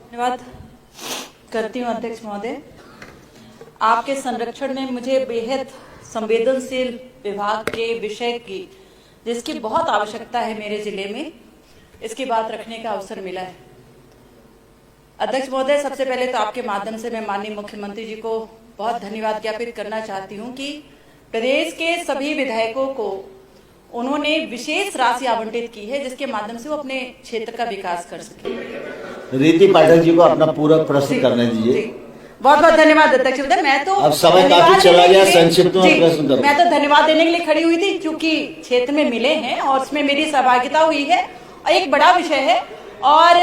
धन्यवाद करती हूँ अध्यक्ष महोदय। आपके संरक्षण में मुझे बेहद संवेदनशील विभाग के विषय की जिसकी बहुत आवश्यकता है मेरे जिले में, इसकी बात रखने का अवसर मिला है। अध्यक्ष महोदय, सबसे पहले तो आपके माध्यम से मैं माननीय मुख्यमंत्री जी को बहुत धन्यवाद ज्ञापित करना चाहती हूँ कि प्रदेश के सभी विधायकों को उन्होंने विशेष राशि आवंटित की है जिसके माध्यम से वो अपने क्षेत्र का विकास कर सके। रीति पाठक जी को अपना पूरा प्रश्न करने दीजिए। बहुत बहुत धन्यवाद अध्यक्ष महोदय। मैं तो अब समय काफी चला गया, संक्षिप्त में प्रश्न करो। मैं तो धन्यवाद देने के लिए खड़ी हुई थी क्योंकि क्षेत्र में मिले हैं और उसमें मेरी सहभागिता हुई है और एक बड़ा विषय है और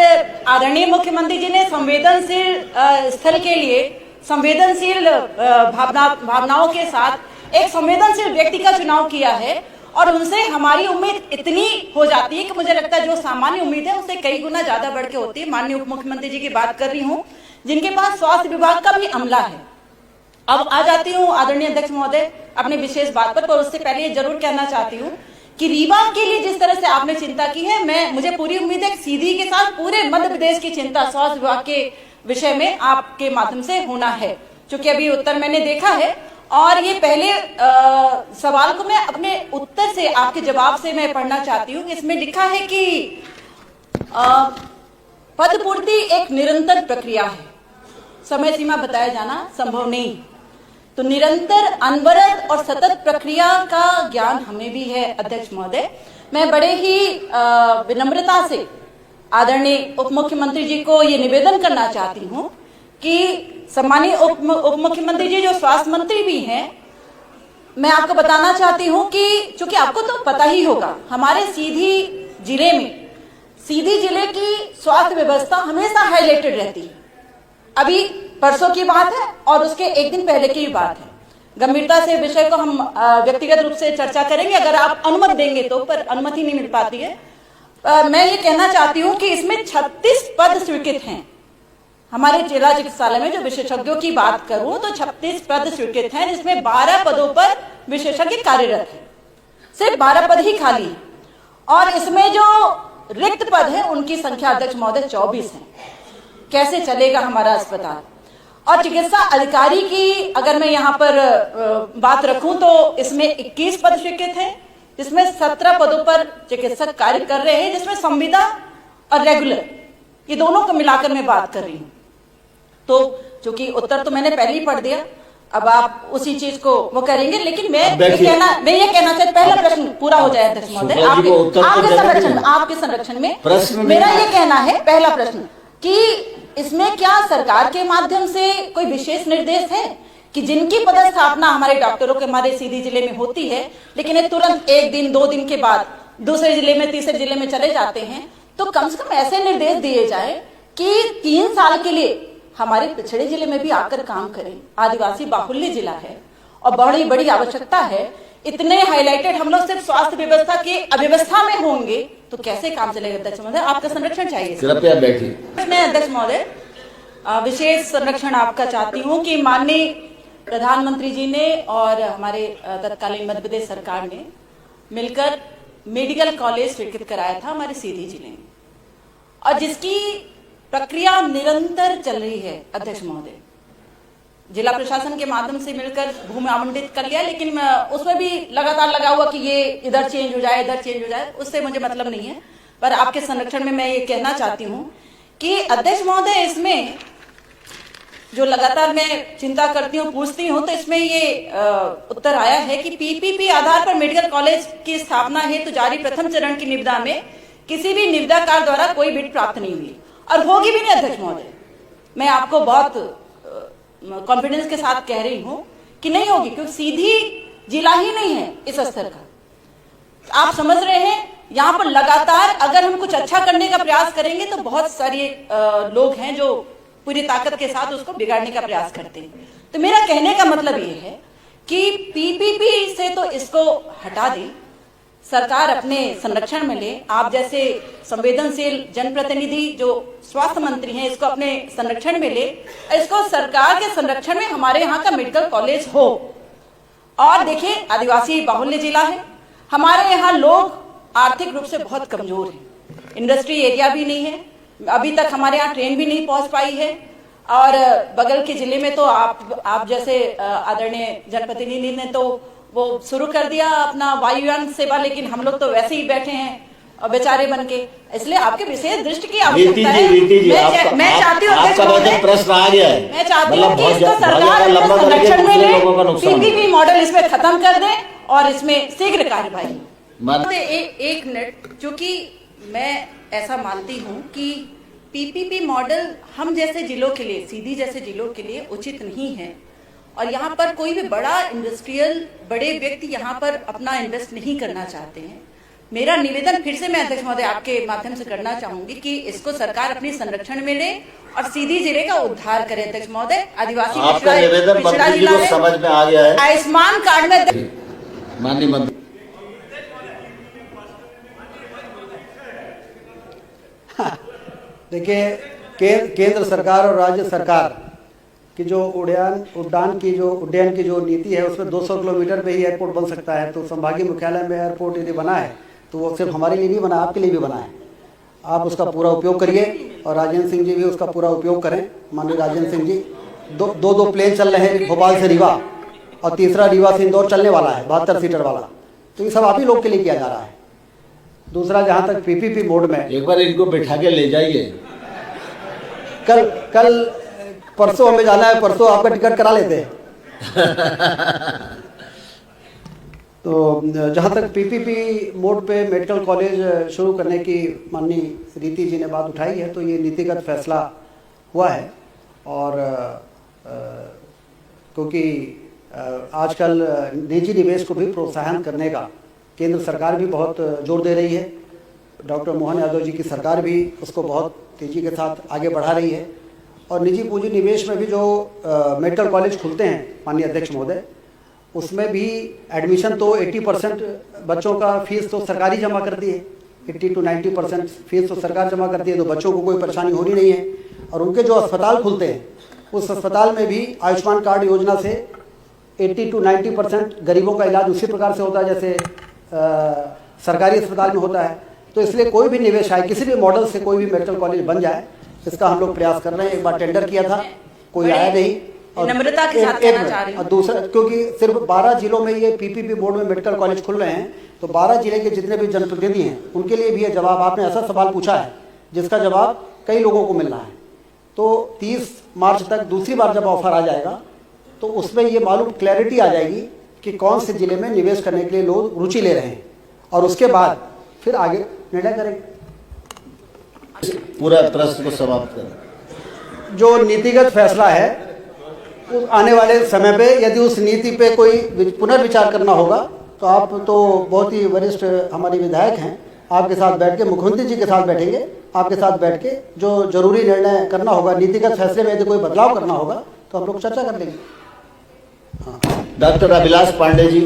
आदरणीय मुख्यमंत्री जी ने संवेदनशील स्थल के लिए संवेदनशील भावनाओं के साथ एक संवेदनशील व्यक्ति का चुनाव किया है और उनसे हमारी उम्मीद इतनी हो जाती है कि मुझे लगता है जो सामान्य उम्मीद है उससे कई गुना ज्यादा बढ़ के होती है। माननीय उप मुख्यमंत्री जी की बात कर रही हूँ जिनके पास स्वास्थ्य विभाग का भी अमला है। अब आ जाती हूँ आदरणीय अध्यक्ष महोदय अपनी विशेष बात पर उससे पहले ये जरूर कहना चाहती हूँ कि रीवा के लिए जिस तरह से आपने चिंता की है, मुझे पूरी उम्मीद है सीधी के साथ पूरे मध्य प्रदेश की चिंता स्वास्थ्य विभाग के विषय में आपके माध्यम से होना है, क्योंकि अभी उत्तर मैंने देखा है और ये पहले सवाल को मैं अपने उत्तर से आपके जवाब से मैं पढ़ना चाहती हूँ। इसमें लिखा है कि पद पूर्ति एक निरंतर प्रक्रिया है, समय सीमा बताया जाना संभव नहीं। तो निरंतर अनवरत और सतत प्रक्रिया का ज्ञान हमें भी है अध्यक्ष महोदय। मैं बड़े ही विनम्रता से आदरणीय उप मुख्यमंत्री जी को ये निवेदन करना चाहती हूँ कि सम्मानीय उप मुख्यमंत्री जी जो स्वास्थ्य मंत्री भी हैं, मैं आपको बताना चाहती हूँ कि चूंकि आपको तो पता ही होगा हमारे सीधी जिले की स्वास्थ्य व्यवस्था हमेशा हाईलाइटेड रहती है। अभी परसों की बात है और उसके एक दिन पहले की भी बात है। गंभीरता से विषय को हम व्यक्तिगत रूप से चर्चा करेंगे अगर आप अनुमति देंगे तो, पर अनुमति नहीं मिल पाती है। मैं ये कहना चाहती हूँ कि इसमें 36 पद स्वीकृत हैं। हमारे जिला चिकित्सालय में जो विशेषज्ञों की बात करूं तो 36 पद स्वीकृत हैं जिसमें 12 पदों पर विशेषज्ञ कार्यरत है, सिर्फ 12 पद ही खाली है और इसमें जो रिक्त पद है उनकी संख्या अध्यक्ष महोदय 24 है। कैसे चलेगा हमारा अस्पताल? और चिकित्सा अधिकारी की अगर मैं यहाँ पर बात रखूं तो इसमें 21 पद स्वीकृत है जिसमें 17 पदों पर चिकित्सक कार्य कर रहे हैं, जिसमें संविदा और रेगुलर ये दोनों को मिलाकर मैं बात कर रही हूँ। तो चूंकि उत्तर तो मैंने पहले ही पढ़ दिया, अब आप उसी चीज को वो करेंगे, लेकिन मैं ये कहना चाहती, पहला प्रश्न पूरा हो जाए अध्यक्ष महोदय आपके संरक्षण में मेरा ये कहना है, पहला प्रश्न कि इसमें क्या सरकार के माध्यम से कोई विशेष निर्देश है कि जिनकी पदस्थापना हमारे डॉक्टरों के हमारे सीधी जिले में होती है लेकिन ये तुरंत 1 दिन 2 दिन के बाद दूसरे जिले में तीसरे जिले में चले जाते हैं, तो कम से कम ऐसे निर्देश दिए जाए कि 3 साल के लिए हमारे पिछड़े जिले में भी आकर काम करें। आदिवासी बाहुल्य जिला है और बड़ी आवश्यकता है। इतने हाईलाइटेड हम लोग सिर्फ स्वास्थ्य व्यवस्था की अव्यवस्था में होंगे तो कैसे काम चलेगा अध्यक्ष महोदय? आपका संरक्षण चाहिए। कृपया बैठिए। मैं अध्यक्ष महोदय विशेष संरक्षण आपका चाहती हूँ कि माननीय प्रधानमंत्री जी ने और हमारे तत्कालीन मध्य प्रदेश सरकार ने मिलकर मेडिकल कॉलेज स्वीकृत कराया था हमारे सीधी जिले में और जिसकी प्रक्रिया निरंतर चल रही है अध्यक्ष महोदय। जिला प्रशासन के माध्यम से मिलकर भूमि आवंटित कर लिया, लेकिन उसमें भी लगातार लगा हुआ कि ये इधर चेंज हो जाए इधर चेंज हो जाए, उससे मुझे मतलब नहीं है। पर आपके संरक्षण में मैं ये कहना चाहती हूँ कि अध्यक्ष महोदय इसमें जो लगातार मैं चिंता करती हूँ पूछती हूँ तो इसमें ये उत्तर आया है कि पीपीपी आधार पर मेडिकल कॉलेज की स्थापना हेतु जारी प्रथम चरण की निविदा में किसी भी निविदाकार द्वारा कोई बिड प्राप्त नहीं हुई और होगी भी नहीं अध्यक्ष महोदय। मैं आपको बहुत कॉन्फिडेंस के साथ कह रही हूं कि नहीं होगी, क्योंकि सीधी जिला ही नहीं है इस स्तर का। आप समझ रहे हैं यहाँ पर लगातार अगर हम कुछ अच्छा करने का प्रयास करेंगे तो बहुत सारे लोग हैं जो पूरी ताकत के साथ उसको बिगाड़ने का प्रयास करते हैं। तो मेरा कहने का मतलब ये है कि पीपीपी से तो इसको हटा दें, सरकार अपने संरक्षण में ले। आप जैसे संवेदनशील जनप्रतिनिधि जो स्वास्थ्य मंत्री हैं इसको अपने संरक्षण में ले, इसको सरकार के संरक्षण में हमारे यहाँ का मेडिकल कॉलेज हो। और देखिए आदिवासी बाहुल्य जिला है, हमारे यहाँ लोग आर्थिक रूप से बहुत कमजोर हैं, इंडस्ट्री एरिया भी नहीं है, अभी तक हमारे यहाँ ट्रेन भी नहीं पहुंच पाई है। और बगल के जिले में तो आप जैसे आदरणीय जनप्रतिनिधि ने तो वो शुरू कर दिया अपना वायुयान सेवा, लेकिन हम लोग तो वैसे ही बैठे हैं और बेचारे बन के। इसलिए आपके विशेष दृष्टि की आवश्यकता है। मैं चाहती हूँ प्रश्न आ गया है, मैं चाहती हूँ कि इसको सरकार संरक्षण में ले, पीपीपी मॉडल इसमें खत्म कर दे और इसमें शीघ्र कार्यवाही। एक मिनट, क्योंकि मैं ऐसा मानती हूँ कि पीपीपी मॉडल हम जैसे जिलों के लिए, सीधी जैसे जिलों के लिए उचित नहीं है। और यहाँ पर कोई भी बड़ा इंडस्ट्रियल बड़े व्यक्ति यहाँ पर अपना इन्वेस्ट नहीं करना चाहते हैं। मेरा निवेदन फिर से मैं अध्यक्ष महोदय आपके माध्यम से करना चाहूंगी कि इसको सरकार अपने संरक्षण में ले और सीधी जिले का उद्धार करे। अध्यक्ष महोदय, आदिवासी पिछड़ा जिला है, समझ में आ गया है। आयुष्मान कार्ड में माननीय मंत्री, देखिए, केंद्र सरकार और राज्य सरकार की जो उड्डयन की जो नीति है, उसमें 200 किलोमीटर पे ही एयरपोर्ट बन सकता है। तो संभागीय मुख्यालय में एयरपोर्ट यदि बना है तो वो सिर्फ हमारे लिए नहीं बना, आपके लिए भी बना है। आप उसका पूरा उपयोग करिए और राजेंद्र सिंह जी भी उसका पूरा उपयोग करें। माननीय राजेंद्र सिंह जी, दो प्लेन चल रहे हैं भोपाल से रीवा, और तीसरा रीवा से इंदौर चलने वाला है 72 सीटर वाला। तो ये सब आप ही लोग के लिए किया जा रहा है। दूसरा, जहाँ तक पीपीपी मोड में, एक बार इनको बैठा के ले जाइए। कल परसों हमें जाना है, परसों आपका टिकट करा लेते हैं। तो जहाँ तक पीपीपी मोड पे मेडिकल कॉलेज शुरू करने की माननीय रीति जी ने बात उठाई है, तो ये नीतिगत फैसला हुआ है। और क्योंकि आजकल निजी निवेश को भी प्रोत्साहन करने का केंद्र सरकार भी बहुत जोर दे रही है। डॉक्टर मोहन यादव जी की सरकार भी उसको बहुत तेज़ी के साथ आगे बढ़ा रही है। और निजी पूंजी निवेश में भी जो मेडिकल कॉलेज खुलते हैं माननीय अध्यक्ष महोदय, उसमें भी एडमिशन तो 80% बच्चों का फीस तो सरकारी जमा करती है। 80 to 90% फीस तो सरकार जमा करती है, तो बच्चों को कोई परेशानी होनी नहीं है। और उनके जो अस्पताल खुलते हैं, उस अस्पताल में भी आयुष्मान कार्ड योजना से 80 to 90% गरीबों का इलाज उसी प्रकार से होता है जैसे सरकारी अस्पताल में होता है। तो इसलिए कोई भी निवेश आए, किसी भी मॉडल से कोई भी मेडिकल कॉलेज बन जाए, इसका हम लोग प्रयास कर रहे हैं। एक बार टेंडर किया था, कोई आया नहीं। और नम्रता के साथ कहना चाह रही हूं। और दूसरा, क्योंकि सिर्फ 12 जिलों में ये पीपीपी बोर्ड में मेडिकल कॉलेज खुल रहे हैं, तो 12 जिले के जितने भी जनप्रतिनिधि हैं उनके लिए भी ये जवाब, आपने ऐसा सवाल पूछा है जिसका जवाब कई लोगों को मिल रहा है। तो 30 मार्च तक दूसरी बार जब ऑफर आ जाएगा तो उसमें ये मालूम क्लैरिटी आ जाएगी कि कौन से जिले में निवेश करने के लिए लोग रुचि ले रहे हैं, और उसके बाद फिर आगे निर्णय करेंगे। पूरा प्रश्न को समाप्त करें। जो नीतिगत फैसला है, उस आने वाले समय पे यदि उस नीति पे कोई पुनर्विचार करना होगा, तो आप तो बहुत ही वरिष्ठ हमारे विधायक हैं, आपके साथ बैठ के, मुख्यमंत्री जी के साथ बैठेंगे, आपके साथ बैठ के जो जरूरी निर्णय करना होगा, नीतिगत फैसले में यदि कोई बदलाव करना होगा तो हम लोग चर्चा कर लेंगे। डॉक्टर अभिलाष पांडे जी।